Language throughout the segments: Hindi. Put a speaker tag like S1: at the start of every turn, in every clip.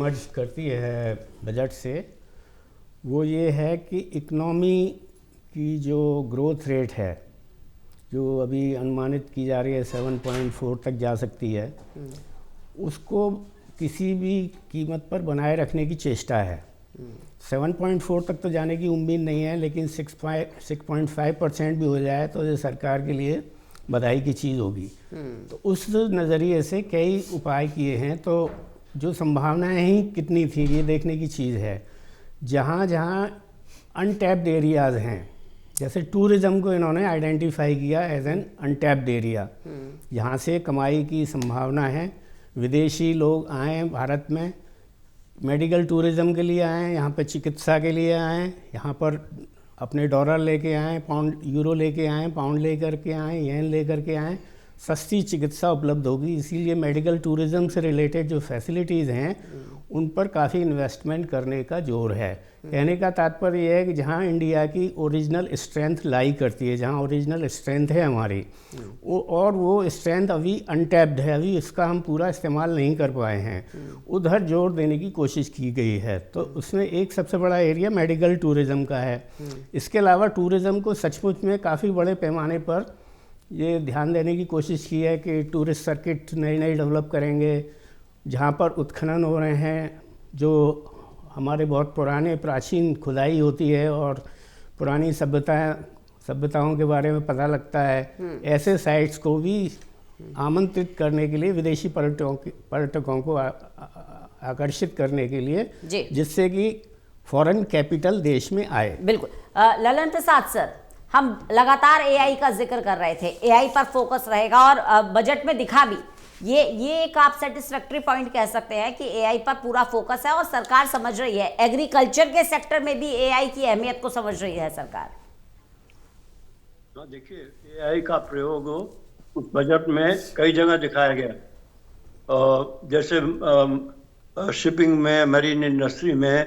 S1: मर्ज करती है बजट से वो ये है कि इकनॉमी की जो ग्रोथ रेट है जो अभी अनुमानित की जा रही है 7.4 तक जा सकती है, उसको किसी भी कीमत पर बनाए रखने की चेष्टा है। 7.4 तक तो जाने की उम्मीद नहीं है, लेकिन 6.5% भी हो जाए तो ये सरकार के लिए बधाई की चीज़ होगी। तो उस नज़रिए से कई उपाय किए हैं। तो जो संभावनाएं ही कितनी थी ये देखने की चीज़ है। जहाँ जहाँ अनटैप्ड एरियाज़ हैं, जैसे टूरिज़्म को इन्होंने आइडेंटिफाई किया एज एन अनटैप्ड एरिया, जहाँ से कमाई की संभावना है। विदेशी लोग आएँ भारत में, मेडिकल टूरिज़्म के लिए आएँ, यहाँ पर चिकित्सा के लिए आएँ, यहाँ पर अपने डॉलर लेके आएँ, पाउंड यूरो लेके आएँ, पाउंड लेकर के आएँ, येन लेकर के आएँ, सस्ती चिकित्सा उपलब्ध होगी। इसीलिए मेडिकल टूरिज़्म से रिलेटेड जो फैसिलिटीज़ हैं उन पर काफ़ी इन्वेस्टमेंट करने का जोर है। कहने का तात्पर्य यह है कि जहाँ इंडिया की ओरिजिनल स्ट्रेंथ लाई करती है, जहाँ ओरिजिनल स्ट्रेंथ है हमारी, वो स्ट्रेंथ अभी अनटैप्ड है, अभी इसका हम पूरा इस्तेमाल नहीं कर पाए हैं, उधर जोर देने की कोशिश की गई है। तो उसमें एक सबसे बड़ा एरिया मेडिकल टूरिज़्म का है। इसके अलावा टूरिज़्म को सचमुच में काफ़ी बड़े पैमाने पर ये ध्यान देने की कोशिश की है कि टूरिस्ट सर्किट नई नई डेवलप करेंगे, जहाँ पर उत्खनन हो रहे हैं, जो हमारे बहुत पुराने प्राचीन खुदाई होती है और पुरानी सभ्यताओं के बारे में पता लगता है। ऐसे साइट्स को भी आमंत्रित करने के लिए, विदेशी पर्यटकों को आकर्षित करने के लिए, जिससे कि फॉरेन कैपिटल देश में आए।
S2: बिल्कुल। ललन प्रसाद सर, हम लगातार एआई का जिक्र कर रहे थे, एआई पर फोकस रहेगा और बजट में दिखा भी। ये एक आप सेटिस्फैक्टरी पॉइंट कह सकते हैं कि एआई पर पूरा फोकस है और सरकार समझ रही है। एग्रीकल्चर के सेक्टर में भी एआई की अहमियत को समझ रही है सरकार।
S3: देखिए, एआई का प्रयोग उस बजट में कई जगह दिखाया गया। जैसे शिपिंग में, मरीन इंडस्ट्री में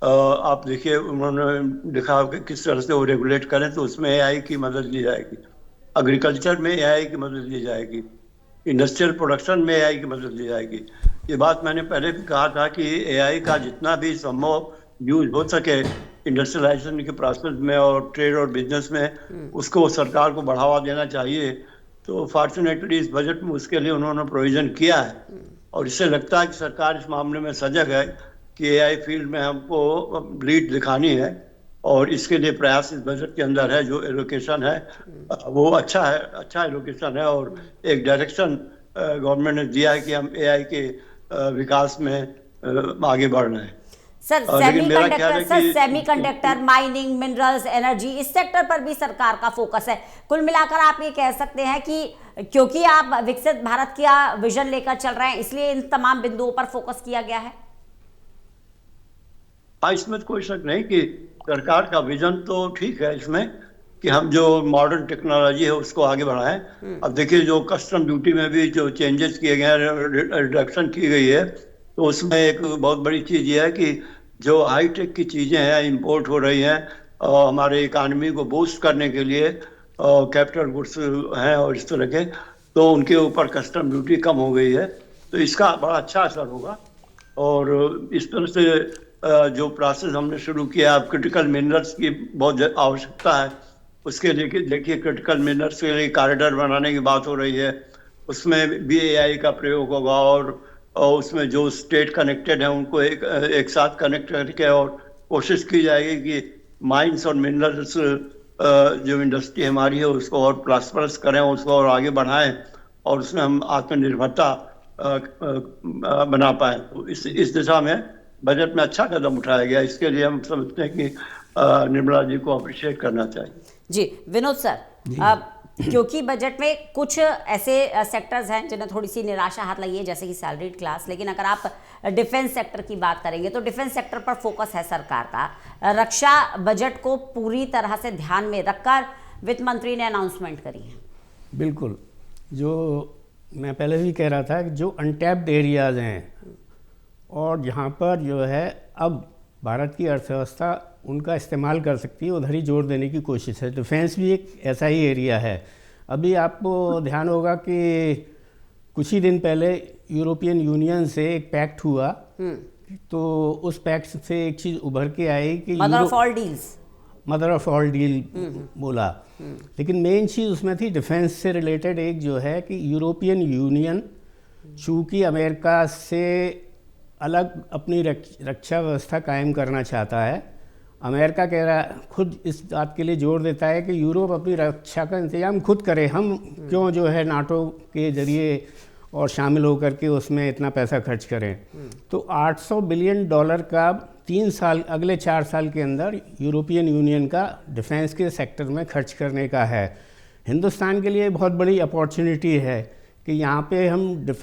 S3: आप देखिए उन्होंने दिखा कि किस तरह से वो रेगुलेट करें, तो उसमें एआई की मदद ली जाएगी। एग्रीकल्चर में एआई की मदद ली जाएगी, इंडस्ट्रियल प्रोडक्शन में एआई की मदद ली जाएगी। ये बात मैंने पहले भी कहा था कि एआई का जितना भी संभव यूज हो सके इंडस्ट्रियलाइजेशन के प्रोसेस में और ट्रेड और बिजनेस में, उसको सरकार को बढ़ावा देना चाहिए। तो फॉर्चुनेटली इस बजट में उसके लिए उन्होंने प्रोविजन किया है और इससे लगता है कि सरकार इस मामले में सजग है कि एआई फील्ड में हमको लीड दिखानी है और इसके लिए प्रयास इस बजट के अंदर है। जो एलोकेशन है वो अच्छा है, अच्छा एलोकेशन है और एक डायरेक्शन गवर्नमेंट ने दिया है कि हम एआई के विकास में आगे बढ़ रहे हैं।
S2: Sir, semiconductor, mining, minerals, energy, इस सेक्टर पर भी सरकार का फोकस है। कुल मिलाकर आप ये कह सकते हैं कि क्योंकि आप विकसित भारत का विजन लेकर चल रहे हैं, इसलिए इन तमाम बिंदुओं पर फोकस किया गया है।
S3: इसमें कोई शक नहीं कि सरकार का विजन तो ठीक है इसमें कि हम जो मॉडर्न टेक्नोलॉजी है उसको आगे बढ़ाएं। अब देखिए, जो कस्टम ड्यूटी में भी जो चेंजेस किए गए हैं, रिडक्शन की गई है, तो उसमें एक बहुत बड़ी चीज़ ये है कि जो हाई टेक की चीज़ें हैं इंपोर्ट हो रही हैं और हमारे इकानमी को बूस्ट करने के लिए कैपिटल गुड्स हैं और इस तरह के, तो उनके ऊपर कस्टम ड्यूटी कम हो गई है। तो इसका बड़ा अच्छा असर होगा। और इस तरह से जो प्रोसेस हमने शुरू किया, अब क्रिटिकल मिनरल्स की बहुत आवश्यकता है, उसके लिए देखिए क्रिटिकल मिनरल्स के लिए कॉरिडोर बनाने की बात हो रही है, उसमें भी एआई का प्रयोग होगा और उसमें जो स्टेट कनेक्टेड है उनको एक साथ कनेक्ट करके और कोशिश की जाएगी कि माइंस और मिनरल्स जो इंडस्ट्री हमारी है उसको और प्रॉस्परस करें, उसको और आगे बढ़ाएं और उसमें हम आत्मनिर्भरता बना पाएं। तो इस दिशा में बजट में अच्छा कदम उठाया गया। इसके लिए हम समझते हैं कि निर्मला जी को अप्रिशिएट करना चाहिए।
S2: जी विनोद सर, क्योंकि बजट में कुछ ऐसे सेक्टर्स हैं जिन्हें थोड़ी सी निराशा हाथ लगी है, जैसे कि सैलरीड क्लास, लेकिन अगर आप डिफेंस सेक्टर की बात करेंगे तो डिफेंस सेक्टर पर फोकस है सरकार का। रक्षा बजट को पूरी तरह से ध्यान में रखकर वित्त मंत्री ने अनाउंसमेंट करी है।
S1: बिल्कुल, जो मैं पहले भी कह रहा था कि जो अनटैप्ड एरियाज़ हैं और जहाँ पर जो है अब भारत की अर्थव्यवस्था उनका इस्तेमाल कर सकती है, उधर ही जोर देने की कोशिश है। डिफेंस भी एक ऐसा ही एरिया है। अभी आपको ध्यान होगा कि कुछ ही दिन पहले यूरोपियन यूनियन से एक पैक्ट हुआ तो उस पैक्ट से एक चीज़ उभर के आई कि
S2: mother of all deals.
S1: Mother of all deal बोला, लेकिन मेन चीज़ उसमें थी डिफेंस से रिलेटेड एक जो है कि यूरोपियन यूनियन चूँकि अमेरिका से अलग अपनी रक्षा व्यवस्था कायम करना चाहता है, अमेरिका कह रहा खुद इस बात के लिए जोर देता है कि यूरोप अपनी रक्षा का इंतजाम खुद करे, हम क्यों जो है नाटो के ज़रिए और शामिल होकर के उसमें इतना पैसा खर्च करें। तो $800 बिलियन का 3 साल अगले 4 साल के अंदर यूरोपियन यूनियन का डिफेंस के सेक्टर में खर्च करने का है। हिंदुस्तान के लिए बहुत बड़ी अपॉर्चुनिटी है कि यहाँ पे हम डिफेंस